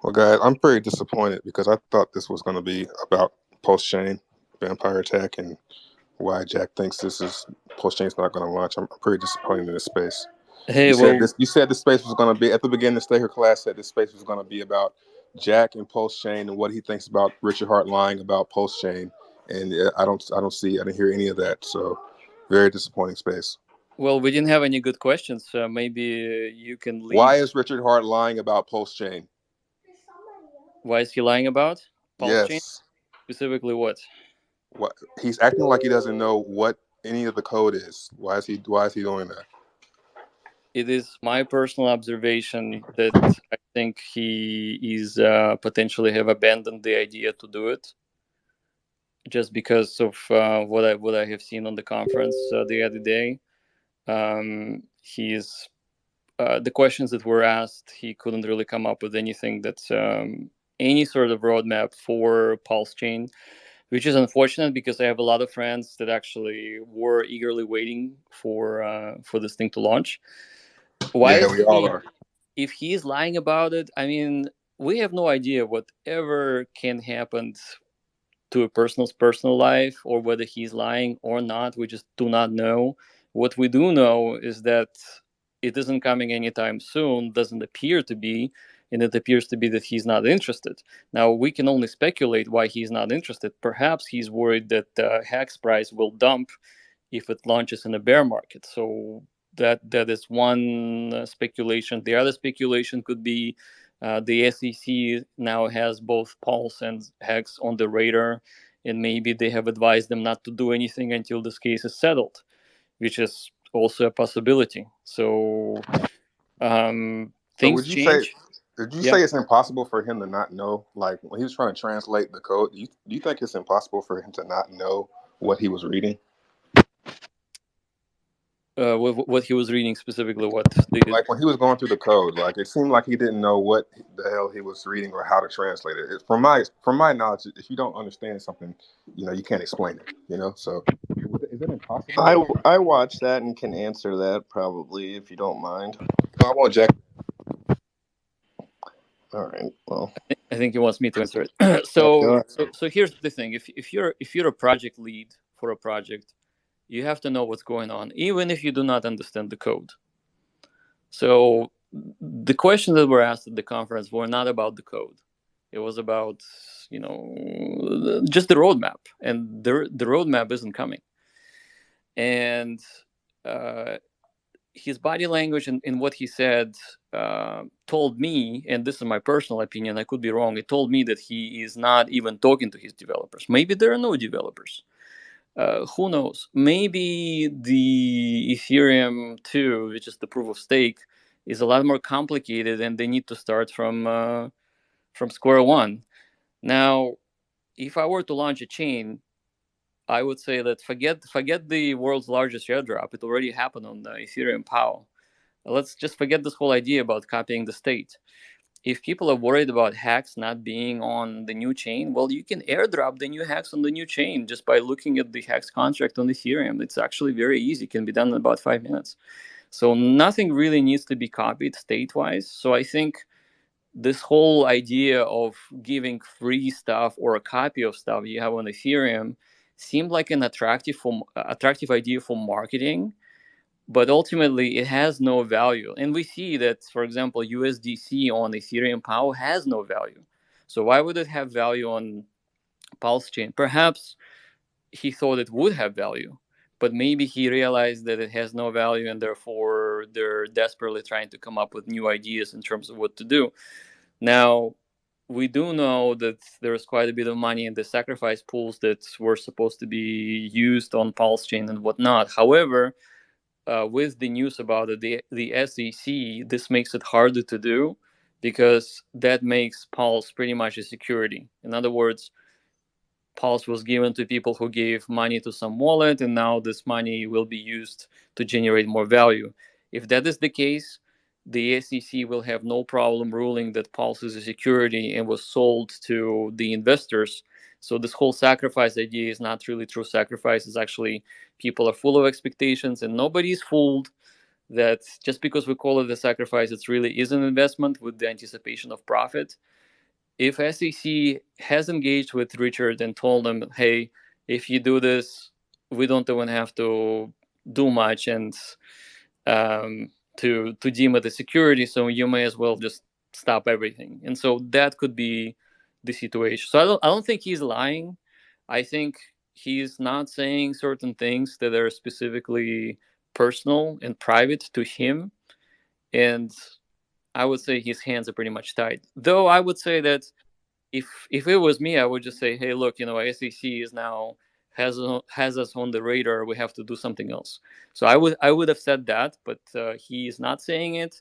Well, guys, I'm pretty disappointed because I thought this was going to be about Pulsechain, Vampire Attack, and why Jack thinks this is Pulsechain's not going to launch. I'm pretty disappointed in this space. You Hey, said well, this. You said this space was going to be at the beginning of Stay Here class. Said this space was going to be about Jack and Pulsechain and what he thinks about Richard Hart lying about Pulsechain, and I don't see. I didn't hear any of that. So, very disappointing space. well, we didn't have any good questions. So maybe you can Why lead. is Richard Hart lying about Pulsechain? Why is he lying about pulse chain? Yes. Specifically, what? What he's acting like he doesn't know what any of the code is. Why is he doing that? It is my personal observation that I think he is potentially have abandoned the idea to do it just because of what I have seen on the conference the other day. He's the questions that were asked, he couldn't really come up with anything that's any sort of roadmap for Pulse Chain, which is unfortunate because I have a lot of friends that actually were eagerly waiting for this thing to launch. Why Yeah, is we all he? are. If he's lying about it, I mean, we have no idea whatever can happen to a person's personal life or whether he's lying or not. We just do not know. What we do know is that it isn't coming anytime soon, doesn't appear to be, and it appears to be that he's not interested. Now, we can only speculate why he's not interested. Perhaps he's worried that the hex price will dump if it launches in a bear market. So that is one speculation. The other speculation could be the SEC now has both Pulse and Hex on the radar, and maybe they have advised them not to do anything until this case is settled, which is also a possibility. So So things would you say? change. Did you Yeah. say it's impossible for him to not know? Like when he was trying to translate the code, do you think it's impossible for him to not know what he was reading? What he was reading specifically, what the Like when he was going through the code, like it seemed like he didn't know what the hell he was reading or how to translate it. From my knowledge, if you don't understand something, you can't explain it. So is it impossible? I watched that and can answer that probably if you don't mind. I want Jack. All right. Well, I think he wants me to answer it. yeah, so, go so, so here's the thing: if you're a project lead for a project, you have to know what's going on, even if you do not understand the code. So, the questions that were asked at the conference were not about the code. It was about just the roadmap, and the roadmap isn't coming. And uh, his body language and what he said told me, and this is my personal opinion, I could be wrong, it told me that he is not even talking to his developers. Maybe there are no developers. Who knows? Maybe the Ethereum 2, which is the proof of stake, is a lot more complicated and they need to start from square one. Now, if I were to launch a chain, I would say that forget the world's largest airdrop. It already happened on the Ethereum POW. Let's just forget this whole idea about copying the state. If people are worried about hacks not being on the new chain, well, you can airdrop the new hacks on the new chain just by looking at the hacks contract on Ethereum. It's actually very easy. It can be done in about 5 minutes. So nothing really needs to be copied state-wise. So I think this whole idea of giving free stuff or a copy of stuff you have on Ethereum seemed like an attractive idea for marketing, but ultimately it has no value. And we see that, for example, USDC on Ethereum POW has no value. So why would it have value on Pulse chain? Perhaps he thought it would have value, but maybe he realized that it has no value and therefore they're desperately trying to come up with new ideas in terms of what to do. Now, we do know that there's quite a bit of money in the sacrifice pools that were supposed to be used on Pulse chain and whatnot. However, with the news about it, the SEC, this makes it harder to do because that makes Pulse pretty much a security. In other words, Pulse was given to people who gave money to some wallet, and now this money will be used to generate more value. If that is the case, the SEC will have no problem ruling that Pulse is a security and was sold to the investors. So this whole sacrifice idea is not really true sacrifice. It's actually people are full of expectations, and nobody's fooled that just because we call it a sacrifice, it really is an investment with the anticipation of profit. if SEC has engaged with Richard and told him, hey, if you do this, we don't even have to do much and to deem it a security, so you may as well just stop everything. And so that could be the situation. So I don't think he's lying. I think he's not saying certain things that are specifically personal and private to him. And I would say his hands are pretty much tied. Though I would say that if it was me, I would just say, hey, look, SEC is now has us on the radar. We have to do something else. So I would have said that, but he is not saying it,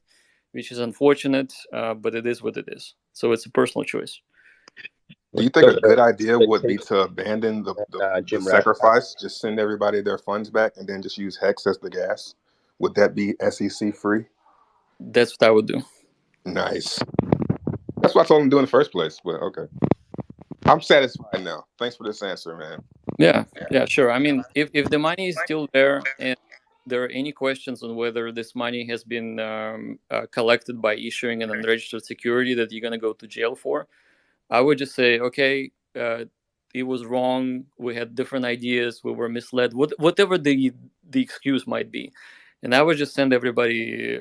which is unfortunate. But it is what it is. So it's a personal choice. Do you think So a good idea the would be take to abandon the Jim Rat. sacrifice, just send everybody their funds back, and then just use Hex as the gas? Would that be SEC free? That's what I would do. Nice. That's what I told him to do in the first place. But okay, I'm satisfied now. Thanks for this answer, man. Yeah, sure. I mean, if the money is still there and there are any questions on whether this money has been collected by issuing an unregistered security that you're going to go to jail for, I would just say, okay, it was wrong. We had different ideas. We were misled. Whatever the excuse might be, and I would just send everybody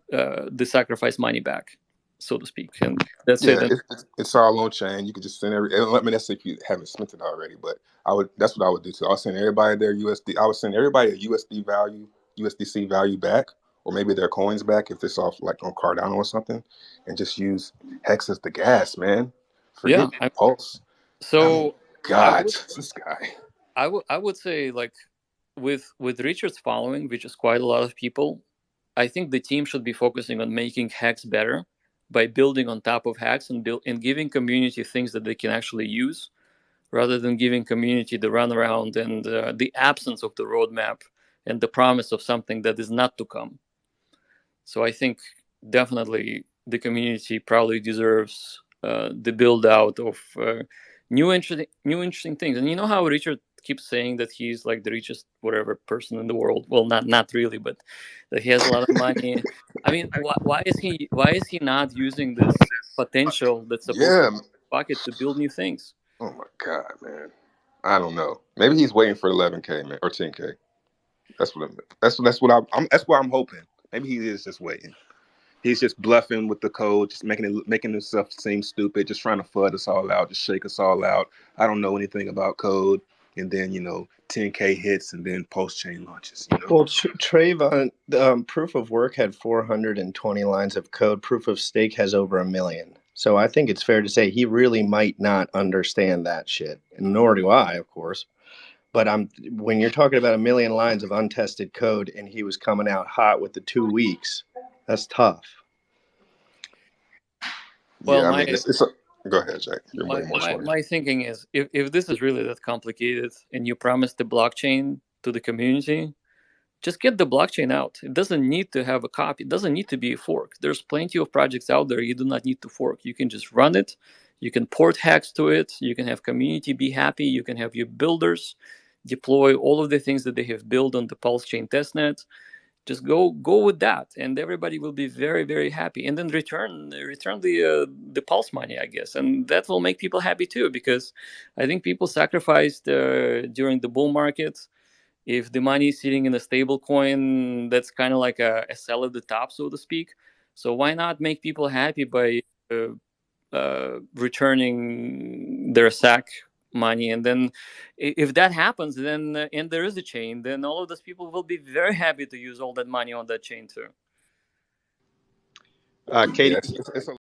the sacrifice money back, so to speak, and that's it. Yeah, And it's all on chain. You could just send every. I mean, that's if you haven't spent it already. But I would. That's what I would do too. I'll send everybody their USD. I would send everybody a USD value, USDC value back, or maybe their coins back if it's off like on Cardano or something, and just use Hex as the gas, man. yeah, Forget Pulse. I mean, so I God, would this guy. I would say, like, with Richard's following, which is quite a lot of people, I think the team should be focusing on making Hex better by building on top of Hex and giving community things that they can actually use, rather than giving community the runaround and the absence of the roadmap and the promise of something that is not to come. So I think definitely the community probably deserves the build out of new interesting things. And you know how Richard keeps saying that he's like the richest whatever person in the world. Well, not really, but that he has a lot of money. I mean, why is he not using this potential that's supposed to Yeah. be in his pocket to build new things? Oh my God, man. I don't know. Maybe he's waiting for 11K, man, or 10K. That's what I'm hoping. Maybe he is just waiting. He's just bluffing with the code, just making himself seem stupid, just trying to FUD us all out, just shake us all out. I don't know anything about code, and then 10K hits, and then Pulsechain launches. Well, Trayvon, proof of work had 420 lines of code. Proof of stake has over 1 million. So I think it's fair to say he really might not understand that shit, and nor do I, of course. But when you're talking about 1 million lines of untested code, and he was coming out hot with the 2 weeks, that's tough. Well, Yeah, I mean, go ahead, Jack. You're way my, more my, smart. my thinking is, if this is really that complicated and you promise the blockchain to the community, just get the blockchain out. It doesn't need to have a copy. It doesn't need to be a fork. There's plenty of projects out there. You do not need to fork. You can just run it. You can port hacks to it. You can have community be happy. You can have your builders deploy all of the things that they have built on the Pulsechain testnet. Just go with that, and everybody will be very, very happy. And then return the pulse money, I guess, and that will make people happy too, because I think people sacrificed during the bull market. If the money is sitting in a stable coin, that's kind of like a sell at the top, so to speak. So why not make people happy by returning their sack money? And then if that happens, then and there is a chain, then all of those people will be very happy to use all that money on that chain too. Katie, Yeah, it's a